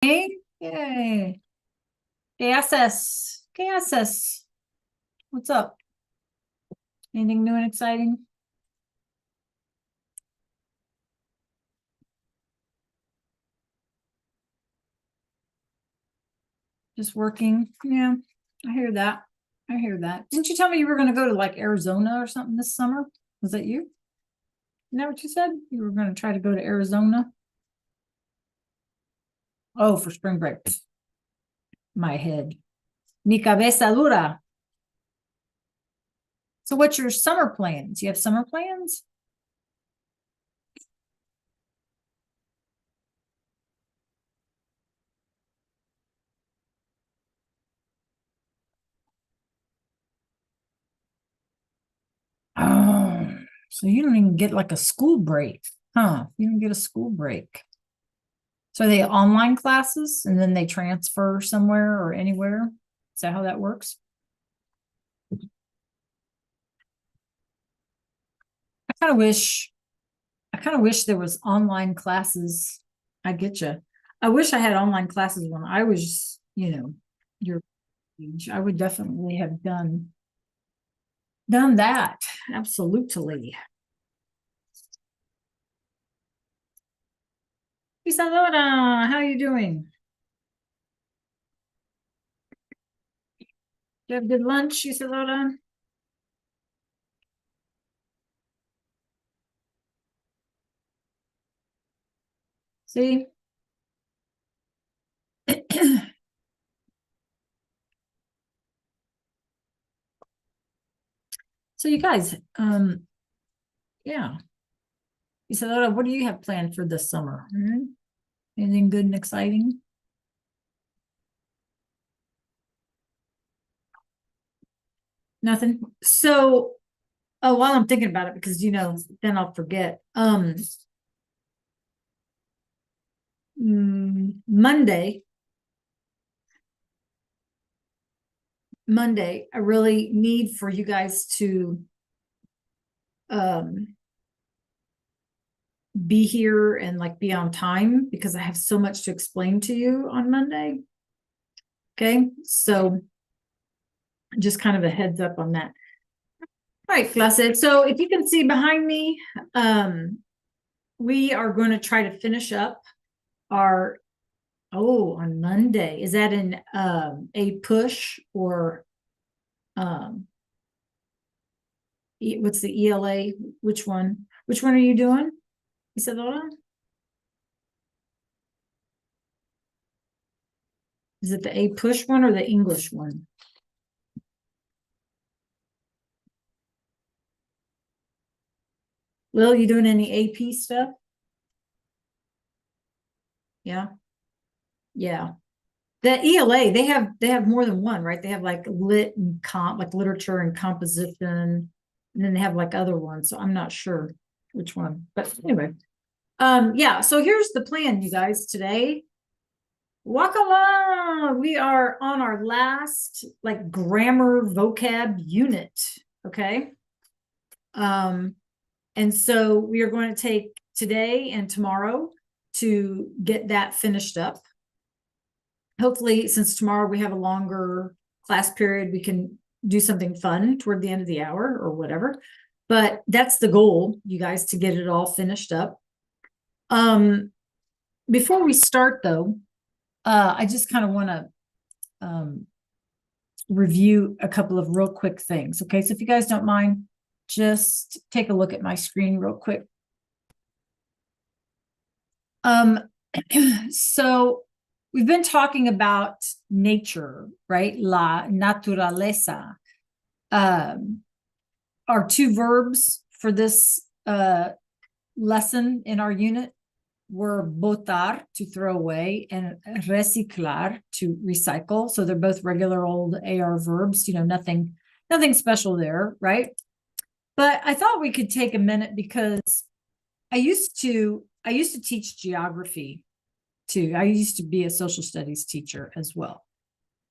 Yay. ¿Qué haces? ¿Qué haces? What's up? Anything new and exciting? Just working. Yeah, I hear that. I hear that. Didn't you tell me you were going to go to like Arizona or something this summer? Was that you? Isn't that what you said? You were going to try to go to Arizona? Oh, for spring break. My head. Mi cabeza dura. So what's your summer plans? You have summer plans? Oh, so you don't even get like a school break, huh? You don't get a school break. So are they online classes and then they transfer somewhere or anywhere? Is that how that works? I kind of wish, I kind of wish there was online classes. I get you. I wish I had online classes when I was, your age. I would definitely have done that. Absolutely. Isadora, how are you doing? You have good lunch, Isadora? See? So you guys, yeah. Isadora, what do you have planned for this summer? Anything good and exciting? Nothing. So, oh, while I'm thinking about it, because then I'll forget. Monday, I really need for you guys to um be here and like be on time because I have so much to explain to you on Monday. Okay, so just kind of a heads up on that. All right, Blessed. So if you can see behind me, we are going to try to finish up our on Monday. Is that an a push or um what's the ELA? Which one? Which one are you doing? Isadora? Is it the A push one or the English one? Lil, you doing any AP stuff? Yeah. Yeah. The ELA, they have more than one, right? They have like lit and comp, like literature and composition, and then they have like other ones. So I'm not sure which one. But anyway. Yeah, so here's the plan, you guys, today. Walk along. We are on our last like grammar vocab unit. Okay. And so we are going to take today and tomorrow to get that finished up. Hopefully, since tomorrow we have a longer class period, we can do something fun toward the end of the hour or whatever. But that's the goal, you guys, to get it all finished up. Before we start though, I just kind of want to review a couple of real quick things. Okay, so if you guys don't mind, just take a look at my screen real quick. So we've been talking about nature, right? La naturaleza. Our two verbs for this lesson in our unit were botar, to throw away, and reciclar, to recycle. So they're both regular old AR verbs, nothing special there, right? But I thought we could take a minute because I used to teach geography too. I used to be a social studies teacher as well.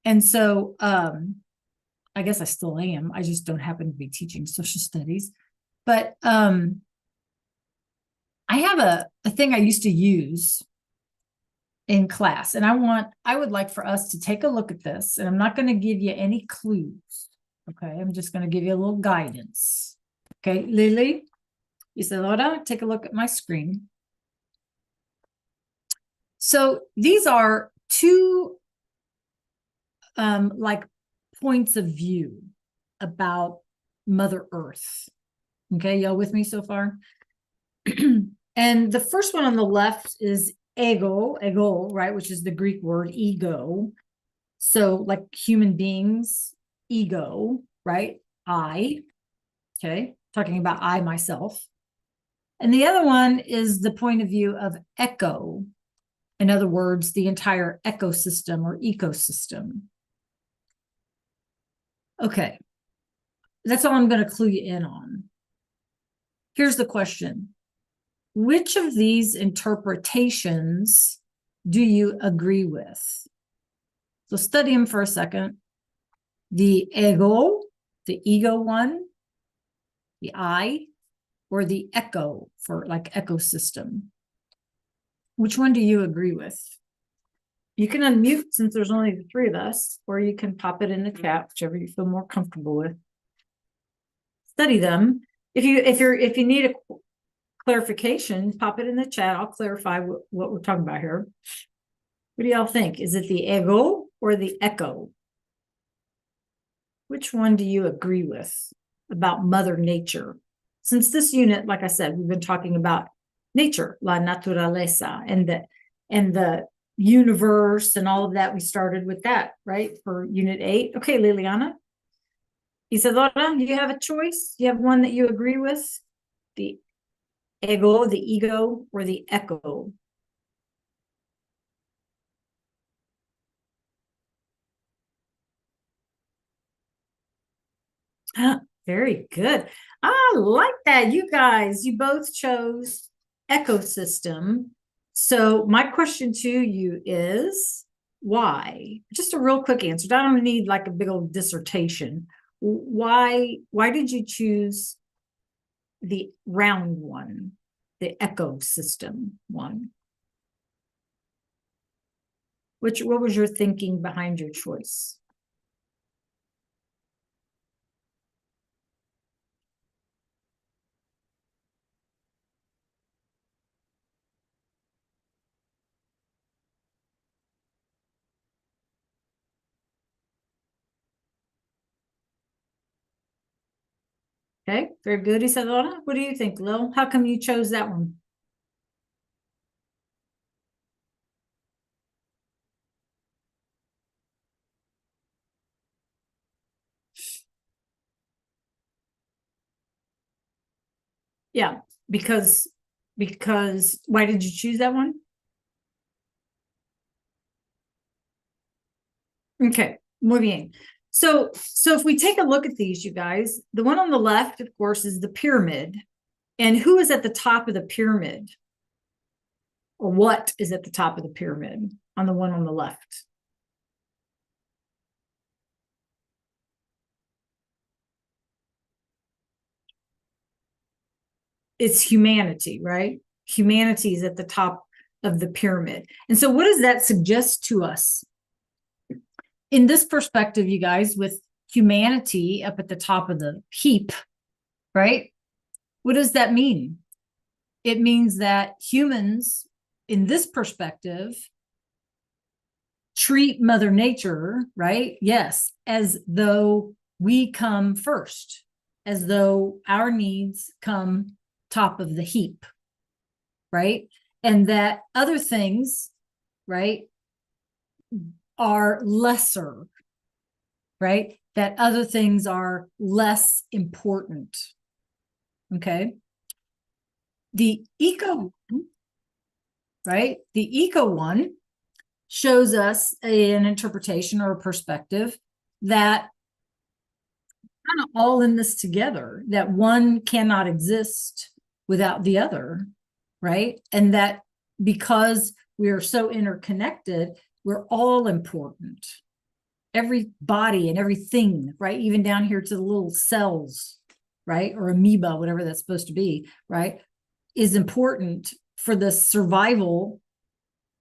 And so I guess I still am. I just don't happen to be teaching social studies. But I have a thing I used to use, in class. And I would like for us to take a look at this, and I'm not going to give you any clues. Okay, I'm just going to give you a little guidance. Okay, Lily, Isadora, take a look at my screen. So these are two like points of view about Mother Earth. Okay, y'all with me so far? And the first one on the left is ego, right, which is the Greek word ego. So like human beings, ego, right? I, okay, talking about I, myself. And the other one is the point of view of echo. In other words, the entire ecosystem or ecosystem. Okay, that's all I'm going to clue you in on. Here's the question. Which of these interpretations do you agree with? So study them for a second. The ego, the ego one, the I, or the echo for like ecosystem. Which one do you agree with? You can unmute since there's only the three of us, or you can pop it in the chat, whichever you feel more comfortable with. Study them. If you need a clarification, pop it in the chat. I'll clarify what we're talking about here. What do y'all think? Is it the ego or the echo? Which one do you agree with about Mother Nature? Since this unit, like I said, we've been talking about nature, la naturaleza, and the universe and all of that. We started with that, right? For unit 8. Okay, Liliana. Isadora, you have a choice? You have one that you agree with? The ego, the ego, or the echo? Very good. I like that. You guys, you both chose ecosystem. So my question to you is why? Just a real quick answer. I don't need like a big old dissertation. Why did you choose the round one, the ecosystem one? What was your thinking behind your choice? Okay, very good, Isadora. What do you think, Lil? How come you chose that one? Yeah, because why did you choose that one? Okay, muy bien. So if we take a look at these, you guys, the one on the left, of course, is the pyramid. And who is at the top of the pyramid? Or what is at the top of the pyramid on the one on the left? It's humanity, right? Humanity is at the top of the pyramid. And so what does that suggest to us? In this perspective, you guys, with humanity up at the top of the heap, right? What does that mean? It means that humans, in this perspective, treat Mother Nature, right? Yes, as though we come first, as though our needs come top of the heap, right? And that other things, right, are lesser, right? That other things are less important. Okay. The eco, right? The eco one shows us an interpretation or a perspective that kind of all in this together, that one cannot exist without the other, right? And that because we are so interconnected, we're all important. Every body and everything, right? Even down here to the little cells, right? Or amoeba, whatever that's supposed to be, right? Is important for the survival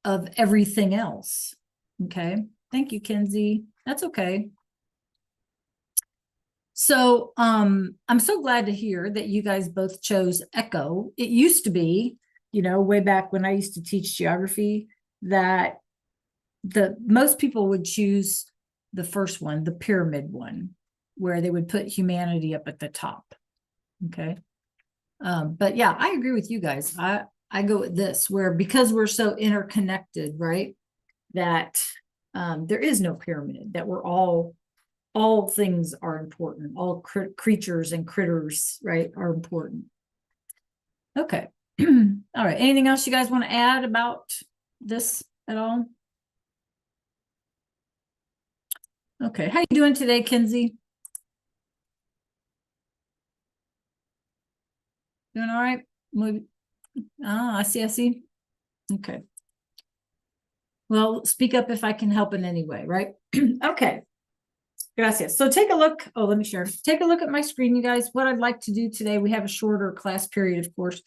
of everything else. Okay. Thank you, Kenzie. That's okay. So I'm so glad to hear that you guys both chose Echo. It used to be, way back when I used to teach geography, that most people would choose the first one, the pyramid one, where they would put humanity up at the top. Okay. But yeah, I agree with you guys. I go with this, where because we're so interconnected, right, that there is no pyramid, that we're all things are important. All creatures and critters, right, are important. Okay. All right. Anything else you guys want to add about this at all? Okay. How you doing today, Kenzie? Doing all right? I see. Okay. Well, speak up if I can help in any way, right? Okay. Gracias. So take a look. Oh, let me share. Take a look at my screen, you guys. What I'd like to do today, we have a shorter class period, of course,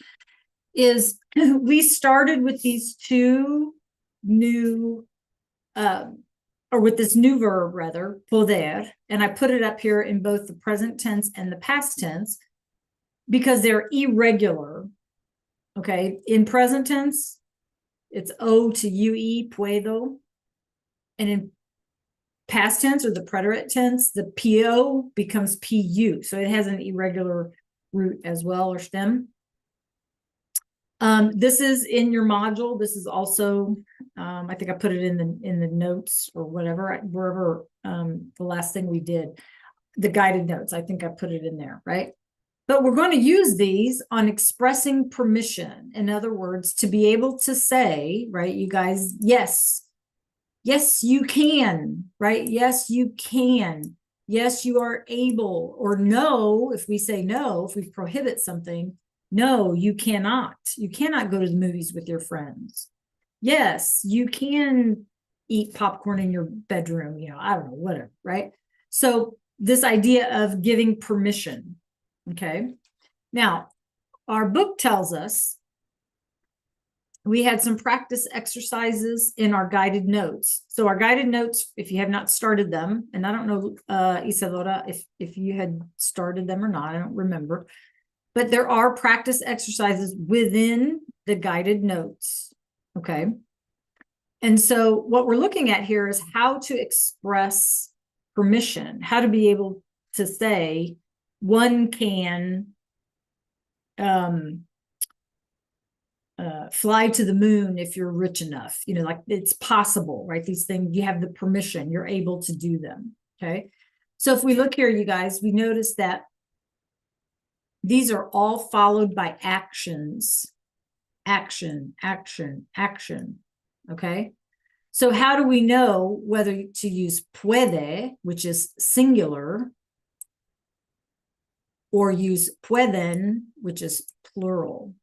is we started with these two new, or with this new verb, rather, poder, and I put it up here in both the present tense and the past tense because they're irregular. Okay. In present tense, it's O to UE, puedo. And in past tense, or the preterite tense, the PO becomes PU. So it has an irregular root as well, or stem. This is in your module. This is also, I think I put it in the notes or whatever, wherever, the last thing we did, the guided notes. I think I put it in there, right? But we're going to use these on expressing permission. In other words, to be able to say, right, you guys, yes, you can, right? Yes, you can. Yes, you are able. Or no, if we say no, if we prohibit something, no, you cannot. You cannot go to the movies with your friends. Yes, you can eat popcorn in your bedroom, I don't know, whatever, right? So this idea of giving permission. Okay. Now, our book tells us we had some practice exercises in our guided notes. So our guided notes, if you have not started them, and I don't know, Isadora, if you had started them or not, I don't remember, but there are practice exercises within the guided notes. Okay. And so what we're looking at here is how to express permission, how to be able to say one can fly to the moon if you're rich enough, like it's possible, right? These things, you have the permission, you're able to do them. Okay. So if we look here, you guys, we notice that these are all followed by actions. Action. Okay. So how do we know whether to use puede, which is singular, or use pueden, which is plural?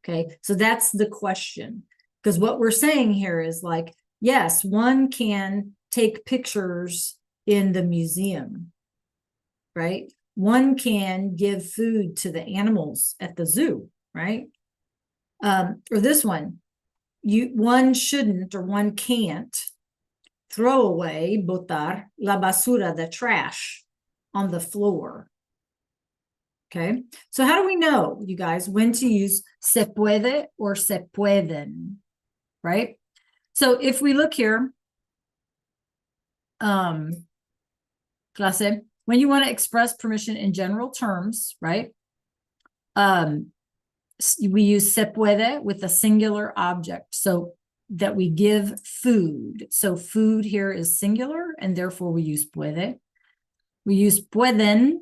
Okay, so that's the question. Because what we're saying here is like, yes, one can take pictures in the museum, right? One can give food to the animals at the zoo, right? Or this one, one shouldn't or one can't throw away, botar, la basura, the trash, on the floor. Okay, so how do we know, you guys, when to use se puede or se pueden, right? So if we look here, clase, when you want to express permission in general terms, right? We use se puede with a singular object, so that we give food. So food here is singular, and therefore we use puede. We use pueden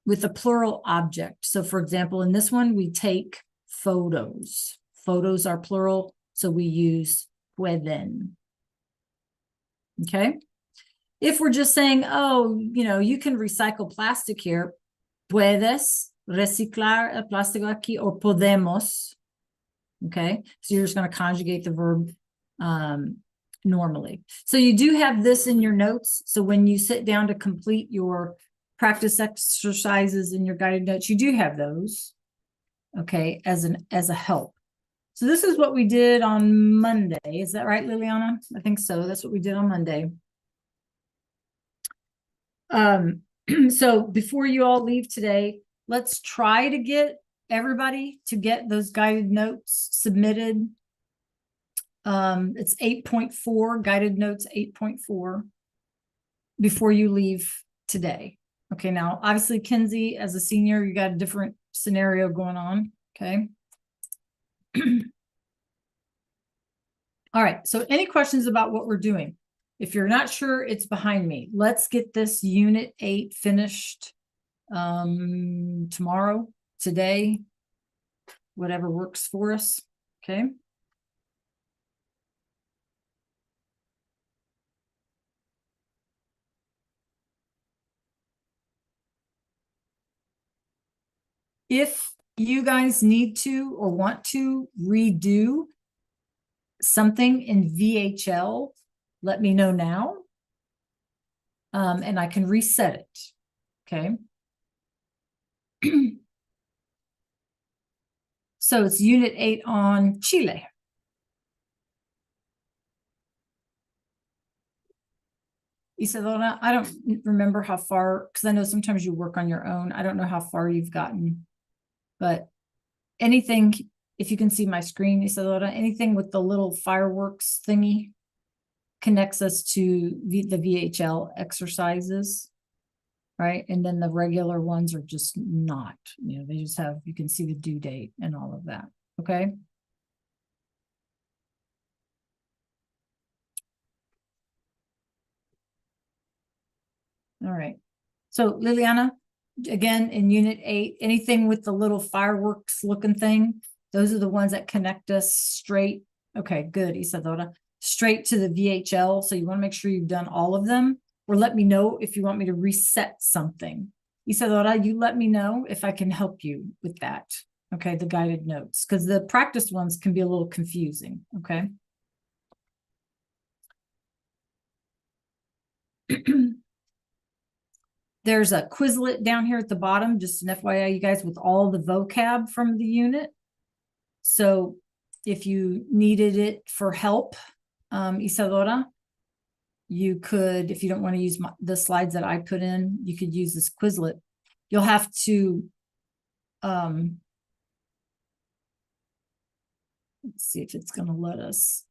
with a plural object. So for example, in this one, we take photos. Photos are plural, so we use pueden. Okay. If we're just saying, oh, you can recycle plastic here, puedes reciclar el plástico aquí, or podemos. Okay. So you're just going to conjugate the verb normally. So you do have this in your notes. So when you sit down to complete your practice exercises in your guided notes, you do have those, okay, as a help. So this is what we did on Monday. Is that right, Liliana? I think so. That's what we did on Monday. So before you all leave today, let's try to get everybody to get those guided notes submitted. It's 8.4, guided notes 8.4 before you leave today. Okay, now obviously Kenzie, as a senior, you got a different scenario going on. Okay. All right, so any questions about what we're doing? If you're not sure, it's behind me. Let's get this unit 8 finished tomorrow, today, whatever works for us. Okay. If you guys need to or want to redo something in VHL, let me know now. And I can reset it. Okay. So it's unit 8 on Chile. Isadora, I don't remember how far, because I know sometimes you work on your own. I don't know how far you've gotten, but anything, if you can see my screen, Isadora, anything with the little fireworks thingy connects us to the VHL exercises, right? And then the regular ones are just not, they just have, you can see the due date and all of that. Okay. All right. So Liliana, again, in unit 8, anything with the little fireworks looking thing, those are the ones that connect us straight. Okay, good, Isadora. Straight to the VHL. So you want to make sure you've done all of them, or let me know if you want me to reset something. Isadora, you let me know if I can help you with that. Okay, the guided notes, because the practice ones can be a little confusing. Okay. There's a Quizlet down here at the bottom, just an FYI, you guys, with all the vocab from the unit. So if you needed it for help, Isadora, you could, if you don't want to use the slides that I put in, you could use this Quizlet. You'll have to, let's see if it's going to let us.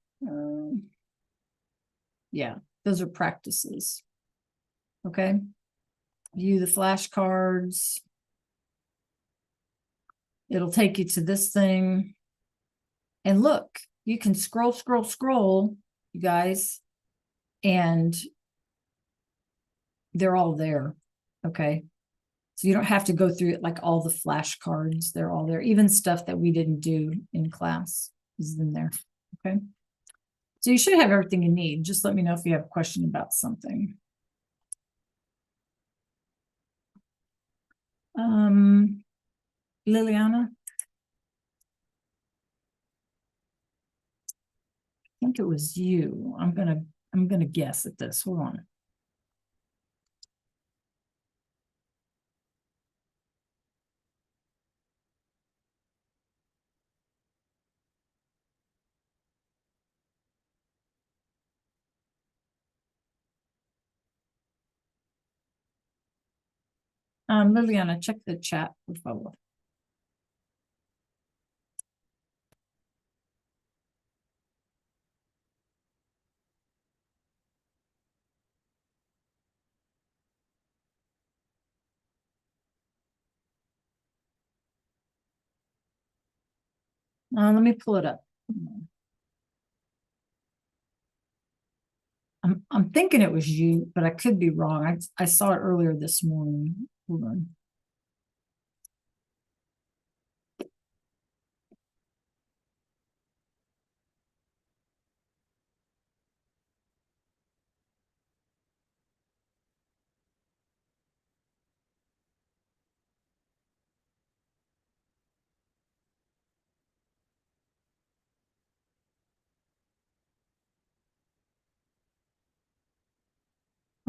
Yeah, those are practices. Okay. View the flashcards. It'll take you to this thing. And look, you can scroll, you guys, and they're all there. Okay. So you don't have to go through it like all the flashcards. They're all there. Even stuff that we didn't do in class is in there. Okay. So you should have everything you need. Just let me know if you have a question about something. Liliana? I think it was you. I'm gonna guess at this. Hold on. Liliana, check the chat, por favor. Let me pull it up. I'm thinking it was you, but I could be wrong. I saw it earlier this morning. Hold on.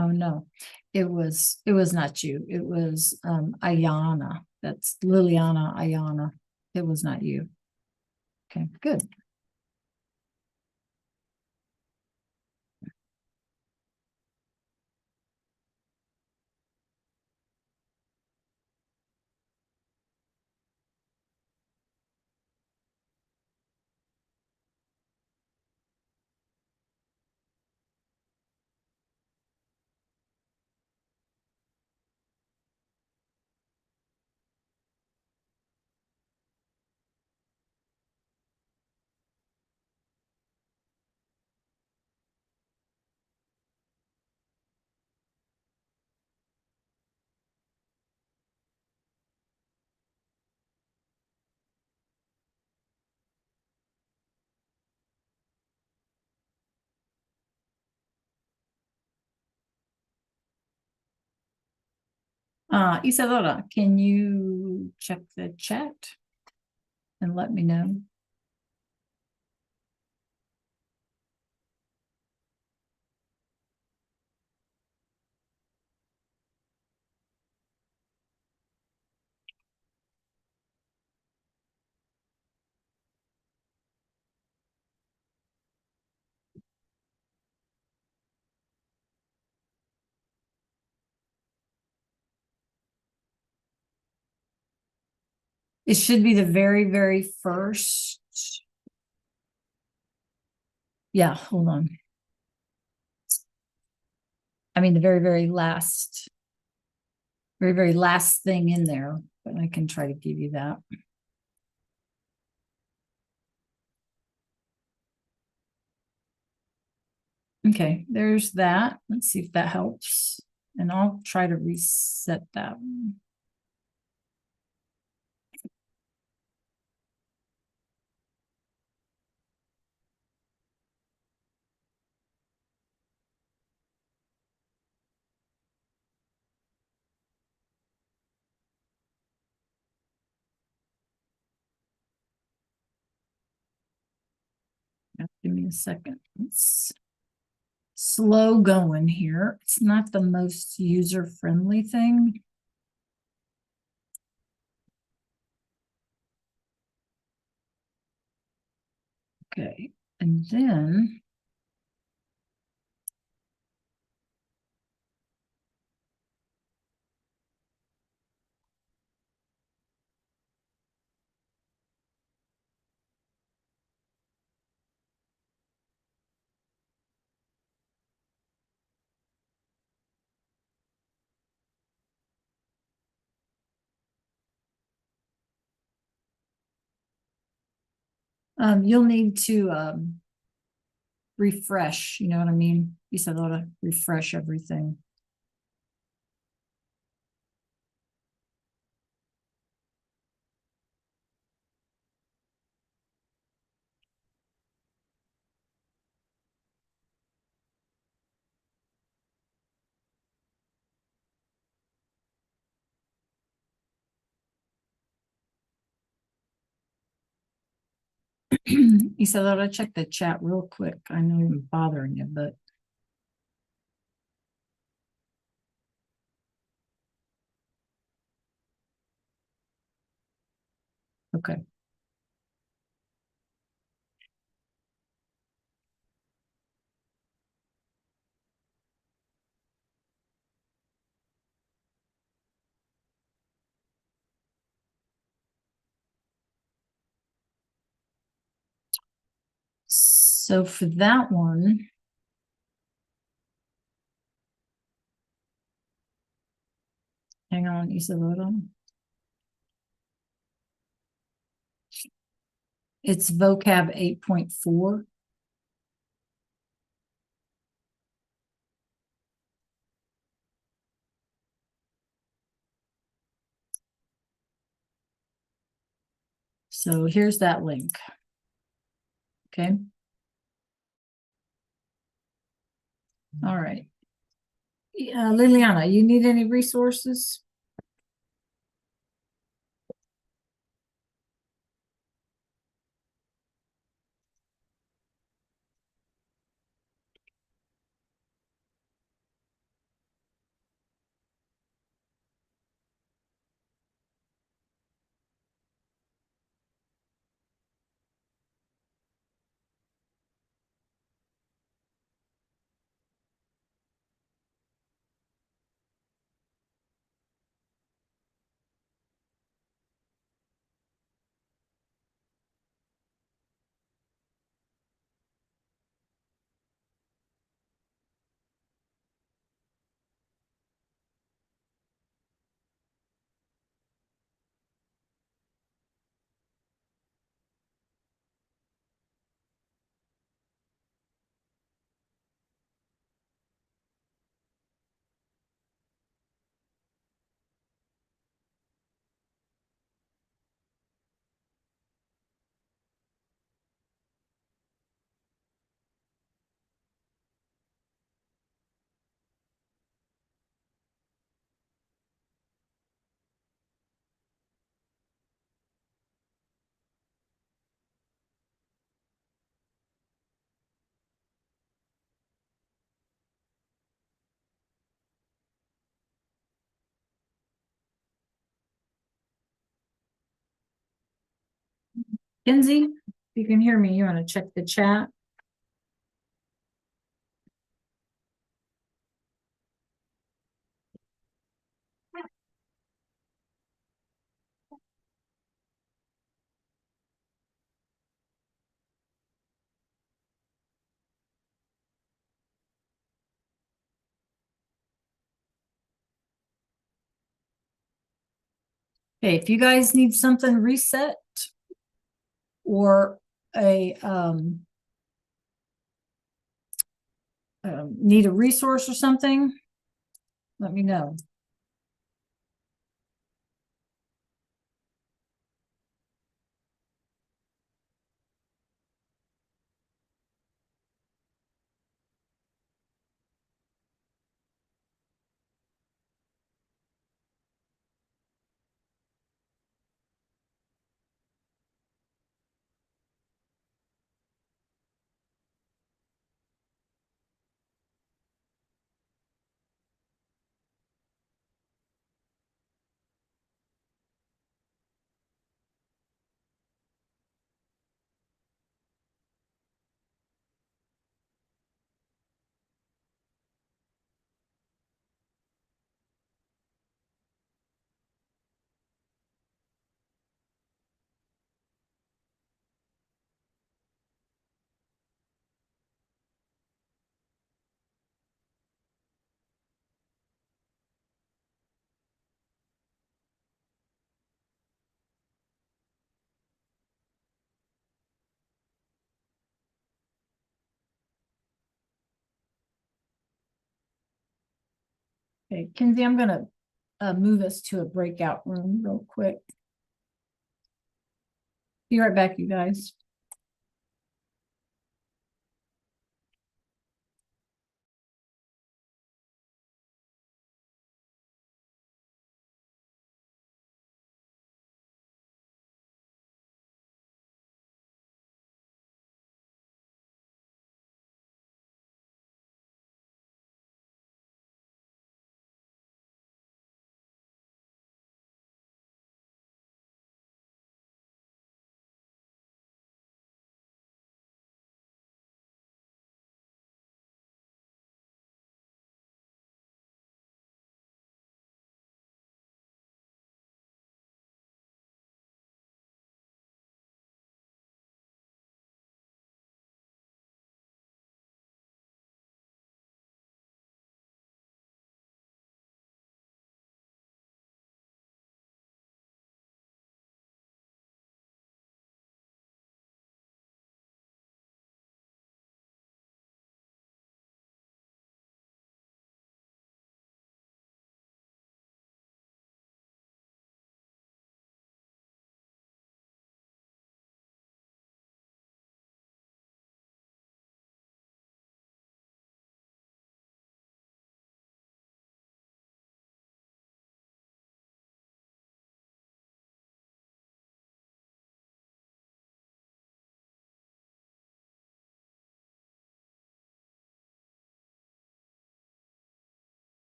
Oh no, it was not you. It was Ayana. That's Liliana Ayana. It was not you. Okay, good. Isadora, can you check the chat and let me know? It should be the very, very first. Yeah, hold on. I mean, the very, very last thing in there, but I can try to give you that. Okay, there's that. Let's see if that helps. And I'll try to reset that one. Give me a second. It's slow going here. It's not the most user-friendly thing. Okay, and then you'll need to refresh, you know what I mean? You said ought to refresh everything. Isadora, check the chat real quick. I know I'm bothering you, but okay. So for that one, hang on, Isadora. It's vocab 8.4. So here's that link. Okay. All right. Liliana, you need any resources? Kinsey, if you can hear me, you want to check the chat? Okay, if you guys need something reset or a need a resource or something, let me know. Okay, Kinsey, I'm gonna move us to a breakout room real quick. Be right back, you guys.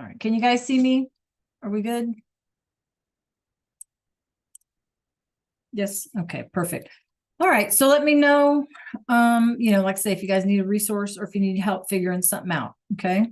All right, can you guys see me? Are we good? Yes, okay, perfect. All right, so let me know, like I say, if you guys need a resource or if you need help figuring something out, okay?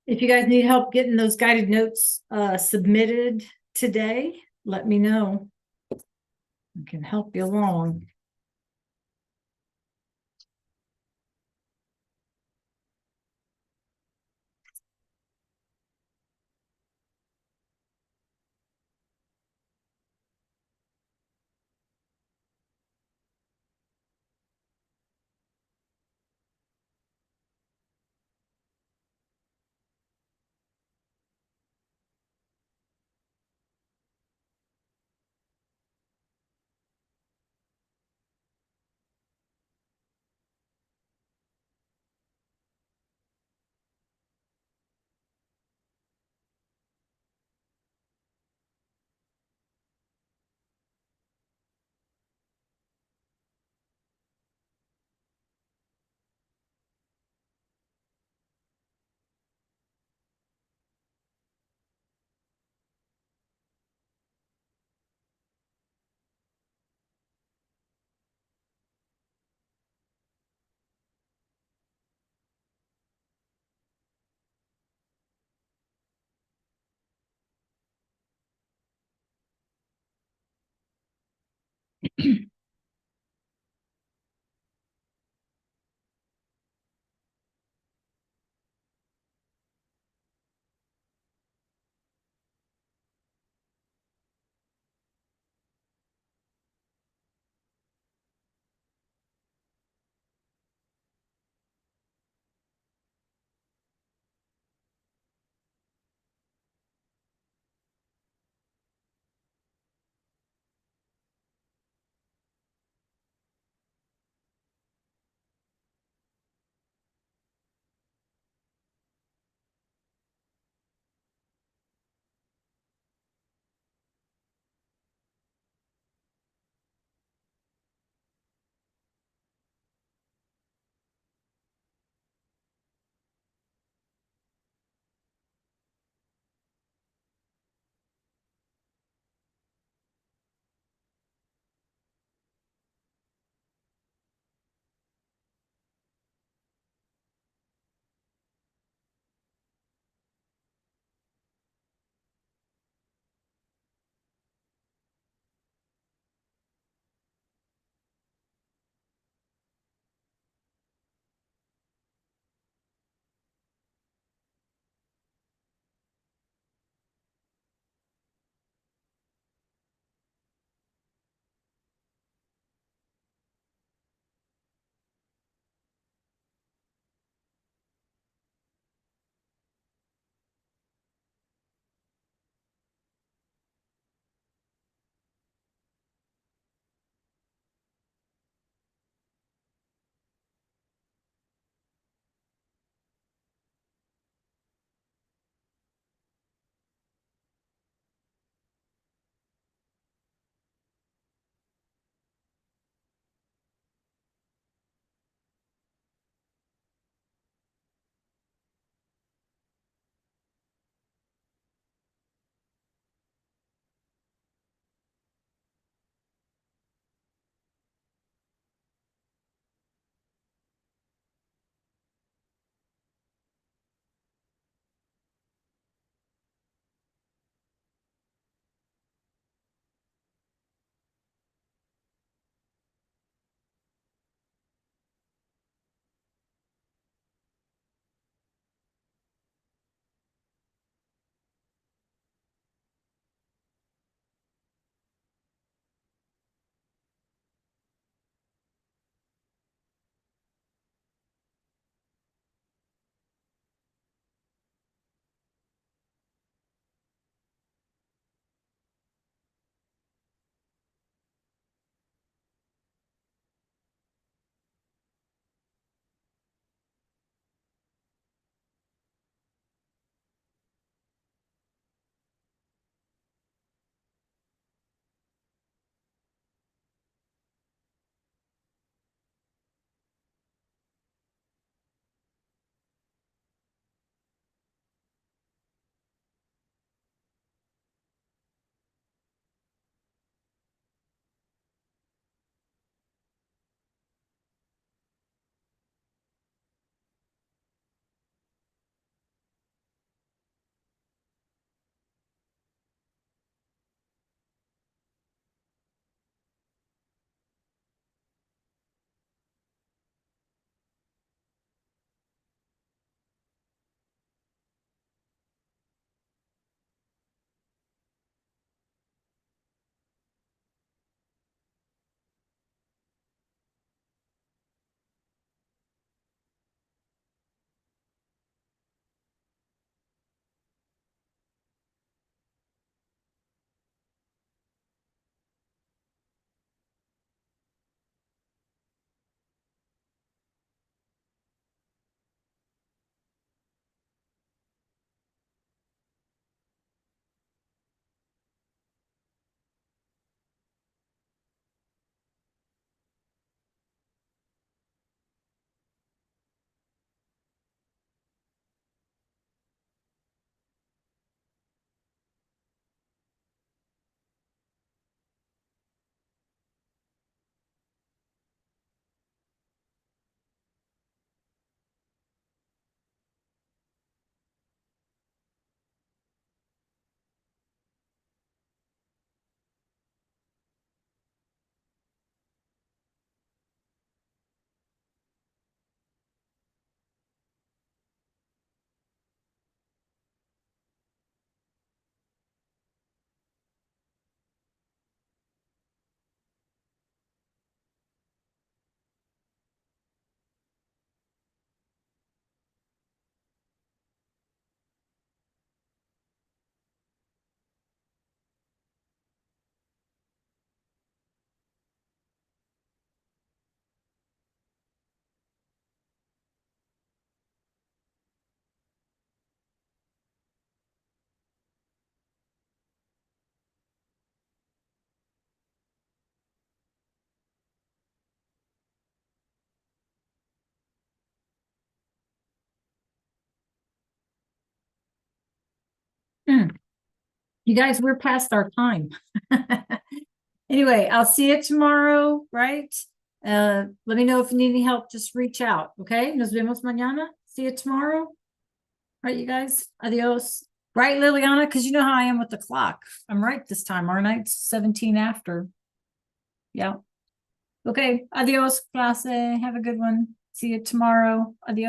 If you guys need help getting those guided notes submitted today, let me know. I can help you along. You guys, we're past our time. Anyway, I'll see you tomorrow, right? Let me know if you need any help, just reach out, okay? Nos vemos mañana. See you tomorrow. Right, you guys? Adios. Right, Liliana? Because you know how I am with the clock. I'm right this time, aren't I? It's 17 after. Yeah. Okay. Adios, clase. Have a good one. See you tomorrow. Adios.